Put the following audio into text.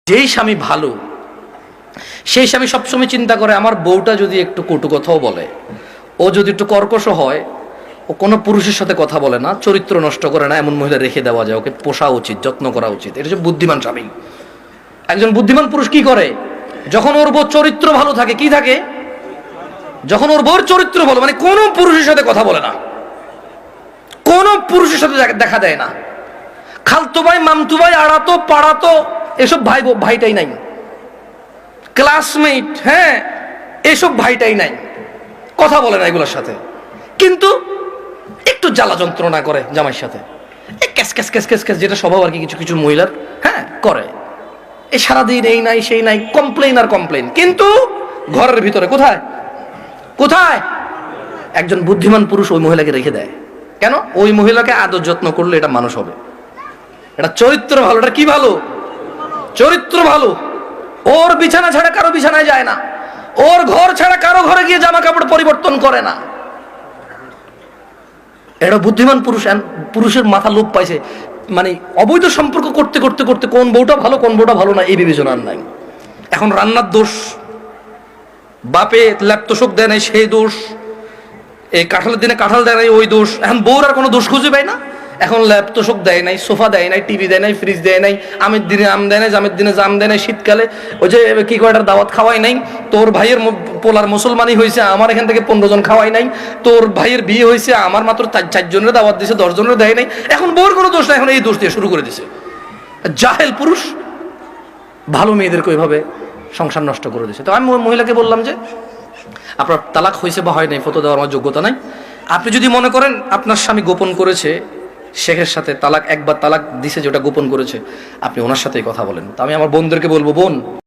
যেই স্বামী ভালো সেই স্বামী সবসময় চিন্তা করে আমার বউটা যদি একটু কটু কথাও বলে, ও যদি একটু কর্কশ হয়, ও কোনো পুরুষের সাথে কথা বলে না, চরিত্র নষ্ট করে না, এমন মহিলা রেখে দেওয়া যায়, ওকে পোষা উচিত, যত্ন করা উচিত। এটা হচ্ছে বুদ্ধিমান স্বামী। একজন বুদ্ধিমান পুরুষ কি করে? যখন ওর বউর চরিত্র ভালো থাকে, কি থাকে, যখন ওর বউর চরিত্র ভালো, মানে কোনো পুরুষের সাথে কথা বলে না, কোনো পুরুষের সাথে দেখা দেয় না, খালতো ভাই, মামতু ভাই, আড়াতো পাড়াতো এসব ভাইটাই নাই, ক্লাসমেট, হ্যাঁ, এসব ভাইটাই নাই, কথা বলে না এগুলোর সাথে। কিন্তু একটু জ্বালা যন্ত্রণা করে জামাইয়ের সাথে, cash cash cash cash cash, যেটা স্বভাব আর কি কিছু কিছু মহিলার, হ্যাঁ, করে। এই সারাদিন এই নাই সেই নাই, কমপ্লেন আর কমপ্লেন। কিন্তু ঘরের ভিতরে কোথায় কোথায় একজন বুদ্ধিমান পুরুষ ওই মহিলাকে রেখে দেয়। কেন? ওই মহিলাকে আদর যত্ন করলে এটা মানুষ হবে, এটা চরিত্র ভালো। এটা কি ভালো? চরিত্র ভালো। ওর বিছানা ছাড়া কারো বিছানায় যায় না, ওর ঘর ছাড়া কারো ঘরে গিয়ে জামা কাপড় পরিবর্তন করে না। এটা বুদ্ধিমান পুরুষ। পুরুষের মাথা লোপ পাইছে, মানে অবৈধ সম্পর্ক করতে করতে করতে কোন বউটা ভালো কোন বউটা ভালো না এই বিবেচনার নাই। এখন রান্নার দোষ, বাপে ল্যাপতোষক দেয় নাই সেই দোষ, এই কাঁঠালের দিনে কাঁঠাল দেয় নাই ওই দোষ। এখন বউর আর কোনো দোষ খুঁজে পায় না। এখন ল্যাপতোষক দেয় নাই, সোফা দেয় নাই, টিভি দেয় নাই, ফ্রিজ দেয় নাই, আমের দিনে আম দেয় নাই, জামের দিনে জাম দেয় নাই, শীতকালে ওই যে কি কয়টার দাওয়াত খাওয়াই নাই, তোর ভাইয়ের পোলার মুসলমানই হয়েছে, আমার এখান থেকে 15 জন খাওয়াই নাই, তোর ভাইয়ের বিয়ে হয়েছে, আমার মাত্র 4 জনের দাওয়াত দিয়েছে, 10 জনের দেয় নাই। এখন বউর কোনো দোষ নাই, এখন এই দোষ দিয়ে শুরু করে দিছে। জাহেল পুরুষ ভালো মেয়েদেরকে ওইভাবে সংসার নষ্ট করে দিছে। তো আমি মহিলাকে বললাম যে আপনার তালাক হয়েছে বা হয় নাই ফটো দেওয়ার আমার যোগ্যতা নাই। আপনি যদি মনে করেন আপনার স্বামী গোপন করেছে, শেখের সাথে তালাক একবার তালাক দিছে যেটা গোপন করেছে, আপনি ওনার সাথেই কথা বলেন। তো আমি আমার বোনদেরকে বলবো, বোন